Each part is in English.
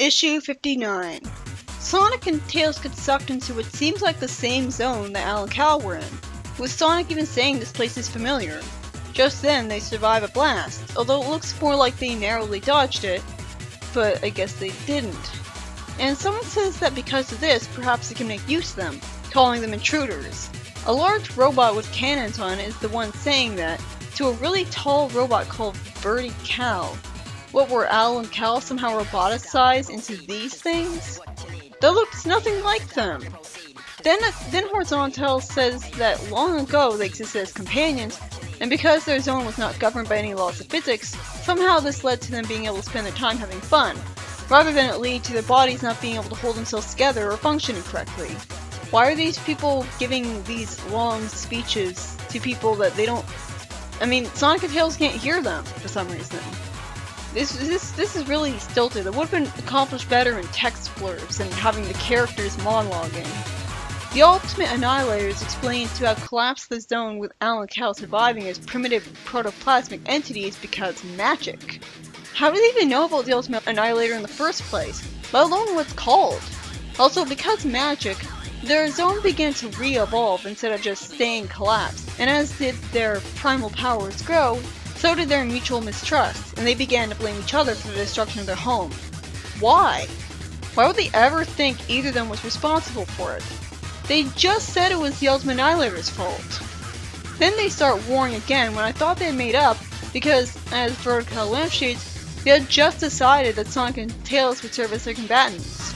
Issue 59. Sonic and Tails get sucked into what seems like the same zone that Al and Cal were in, with Sonic even saying this place is familiar. Just then, they survive a blast, although it looks more like they narrowly dodged it, but I guess they didn't. And someone says that because of this, perhaps they can make use of them, calling them intruders. A large robot with cannons on it is the one saying that, to a really tall robot called Birdie Cal. What, were Al and Cal somehow roboticized into these things? That looks nothing like them! Then Horizontal says that long ago they existed as companions, and because their zone was not governed by any laws of physics, somehow this led to them being able to spend their time having fun, rather than it lead to their bodies not being able to hold themselves together or functioning correctly. Why are these people giving these long speeches to people that they don't... I mean, Sonic and Tails can't hear them for some reason. This is really stilted. It would have been accomplished better in text blurbs than having the characters monologuing. The Ultimate Annihilators explain to have collapsed the zone with Al and Cal surviving as primitive protoplasmic entities because magic. How do they even know about the Ultimate Annihilator in the first place, let alone what it's called? Also, because magic, their zone began to re-evolve instead of just staying collapsed, and as did their primal powers grow, so did their mutual mistrust, and they began to blame each other for the destruction of their home. Why? Why would they ever think either of them was responsible for it? They just said it was the Ultimate Annihilator's fault. Then they start warring again when I thought they had made up, because, as Vertical Lampshades, they had just decided that Sonic and Tails would serve as their combatants.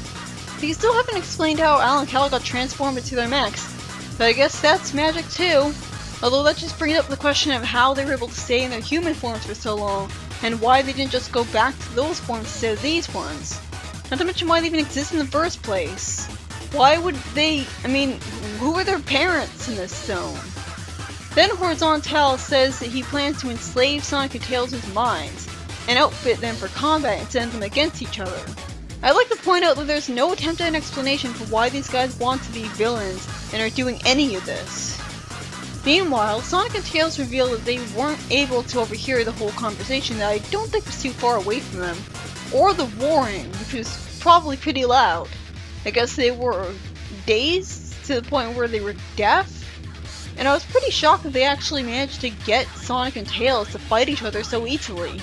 They still haven't explained how Al and Cal got transformed into their mechs, but I guess that's magic too. Although that just brings up the question of how they were able to stay in their human forms for so long, and why they didn't just go back to those forms instead of these ones. Not to mention why they even exist in the first place. Why would they, who are their parents in this zone? Then Horizontal says that he plans to enslave Sonic and Tails' minds, and outfit them for combat and send them against each other. I'd like to point out that there's no attempt at an explanation for why these guys want to be villains and are doing any of this. Meanwhile, Sonic and Tails reveal that they weren't able to overhear the whole conversation that I don't think was too far away from them, or the warring, which was probably pretty loud. I guess they were dazed to the point where they were deaf, and I was pretty shocked that they actually managed to get Sonic and Tails to fight each other so easily.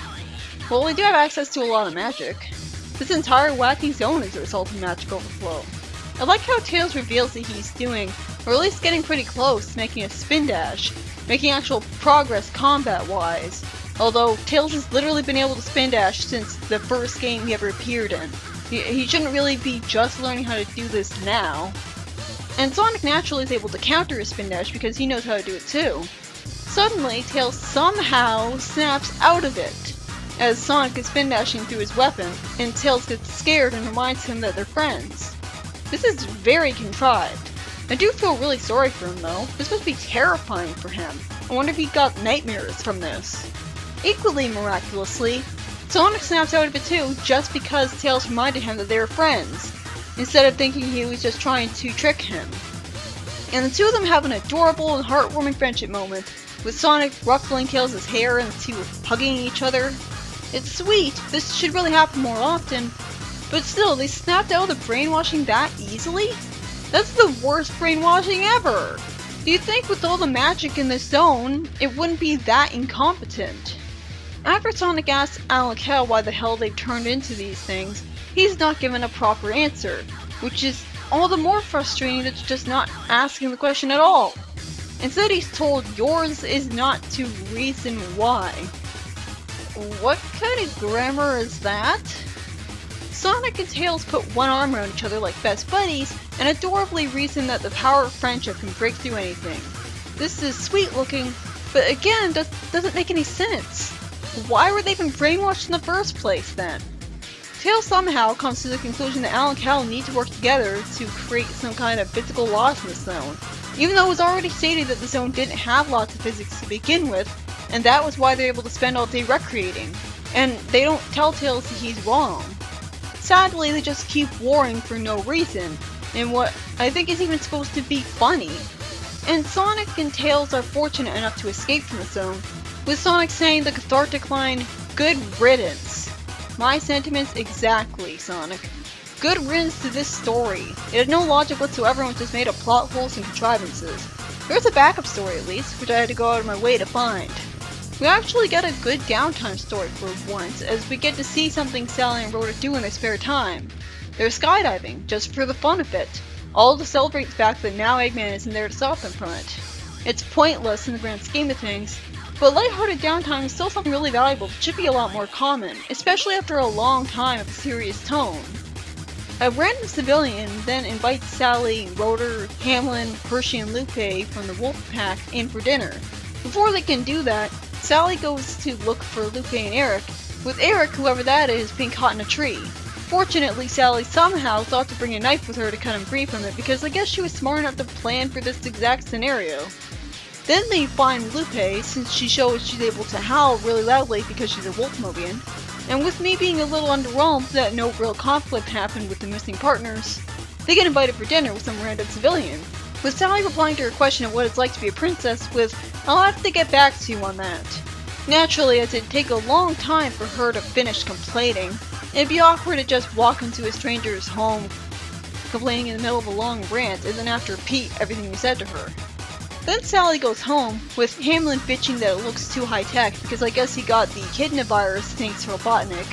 Well, they do have access to a lot of magic. This entire wacky zone is a result of magic overflow. I like how Tails reveals that he's doing, or at least getting pretty close to making a spin dash, making actual progress combat-wise, although Tails has literally been able to spin dash since the first game he ever appeared in. He shouldn't really be just learning how to do this now. And Sonic naturally is able to counter a spin dash because he knows how to do it too. Suddenly, Tails somehow snaps out of it, as Sonic is spin dashing through his weapon, and Tails gets scared and reminds him that they're friends. This is very contrived. I do feel really sorry for him though. This must be terrifying for him. I wonder if he got nightmares from this. Equally miraculously, Sonic snaps out of it too just because Tails reminded him that they were friends, instead of thinking he was just trying to trick him. And the two of them have an adorable and heartwarming friendship moment, with Sonic ruffling Tails' hair and the two hugging each other. It's sweet, this should really happen more often, but still, they snapped out of the brainwashing that easily? That's the worst brainwashing ever! Do you think with all the magic in this zone, it wouldn't be that incompetent? After Sonic asks Al and Cal why the hell they've turned into these things, he's not given a proper answer, which is all the more frustrating that you're just not asking the question at all. Instead he's told yours is not to reason why. What kind of grammar is that? Sonic and Tails put one arm around each other like best buddies, and adorably reason that the power of friendship can break through anything. This is sweet looking, but again, doesn't make any sense. Why were they even brainwashed in the first place then? Tails somehow comes to the conclusion that Al and Cal need to work together to create some kind of physical laws in the zone, even though it was already stated that the zone didn't have lots of physics to begin with, and that was why they're able to spend all day recreating, and they don't tell Tails that he's wrong. Sadly, they just keep warring for no reason, in what I think is even supposed to be funny. And Sonic and Tails are fortunate enough to escape from the zone, with Sonic saying the cathartic line, "Good riddance." My sentiments exactly, Sonic. Good riddance to this story. It had no logic whatsoever and was just made of plot holes and contrivances. There's a backup story at least, which I had to go out of my way to find. We actually get a good downtime story for once, as we get to see something Sally and Rhoda do in their spare time. They're skydiving, just for the fun of it, all to celebrate the fact that now Eggman isn't there to stop them from it. It's pointless in the grand scheme of things, but lighthearted downtime is still something really valuable that should be a lot more common, especially after a long time of a serious tone. A random civilian then invites Sally, Rotor, Hamlin, Hershey, and Lupe from the Wolf Pack in for dinner. Before they can do that, Sally goes to look for Lupe and Eric, with Eric, whoever that is, being caught in a tree. Fortunately, Sally somehow thought to bring a knife with her to cut him free from it because I guess she was smart enough to plan for this exact scenario. Then they find Lupe, since she shows she's able to howl really loudly because she's a Wolfmobian. And with me being a little underwhelmed that no real conflict happened with the missing partners, they get invited for dinner with some random civilian, with Sally replying to her question of what it's like to be a princess with, "I'll have to get back to you on that." Naturally, as it'd take a long time for her to finish complaining, it'd be awkward to just walk into a stranger's home complaining in the middle of a long rant and then have to repeat everything you said to her. Then Sally goes home, with Hamlin bitching that it looks too high-tech because I guess he got the Echidna virus thanks to Robotnik,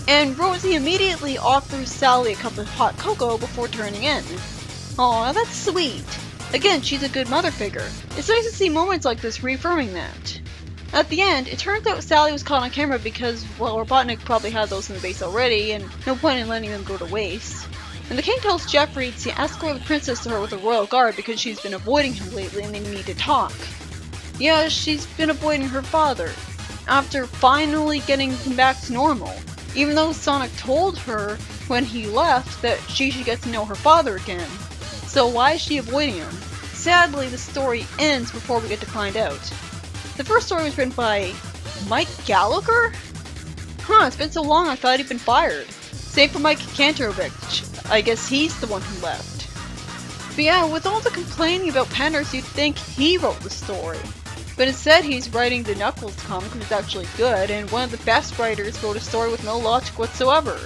and Rosie immediately offers Sally a cup of hot cocoa before turning in. Aw, that's sweet. Again, she's a good mother figure. It's nice to see moments like this reaffirming that. At the end, it turns out Sally was caught on camera because, well, Robotnik probably had those in the base already, and no point in letting them go to waste. And the king tells Jeffrey to escort the princess to her with a royal guard because she's been avoiding him lately and they need to talk. Yeah, she's been avoiding her father, after finally getting him back to normal, even though Sonic told her when he left that she should get to know her father again. So why is she avoiding him? Sadly, the story ends before we get to find out. The first story was written by Mike Gallagher? Huh, it's been so long I thought he'd been fired. Same for Mike Kantorovich. I guess he's the one who left. But yeah, with all the complaining about Penders, you'd think he wrote the story. But instead, he's writing the Knuckles comic, which is actually good, and one of the best writers wrote a story with no logic whatsoever.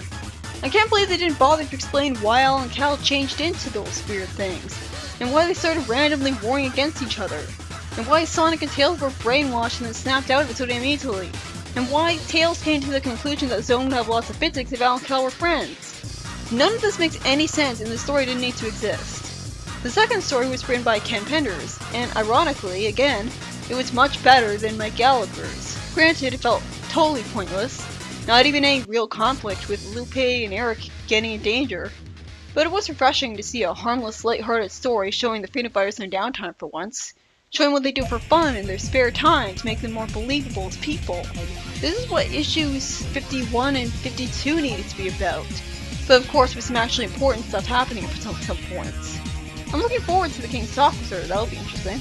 I can't believe they didn't bother to explain why Al and Cal changed into those weird things, and why they started randomly warring against each other, and why Sonic and Tails were brainwashed and then snapped out of it so damn easily, and why Tails came to the conclusion that Zone would have lots of physics if Al and Cal were friends. None of this makes any sense and the story didn't need to exist. The second story was written by Ken Penders, and ironically, again, it was much better than Mike Gallagher's. Granted, it felt totally pointless, not even any real conflict with Lupe and Eric getting in danger, but it was refreshing to see a harmless, lighthearted story showing the freedom fighters in their downtime for once, showing what they do for fun in their spare time to make them more believable as people. This is what issues 51 and 52 needed to be about. But of course with some actually important stuff happening at some points. I'm looking forward to the King's Officer, that'll be interesting.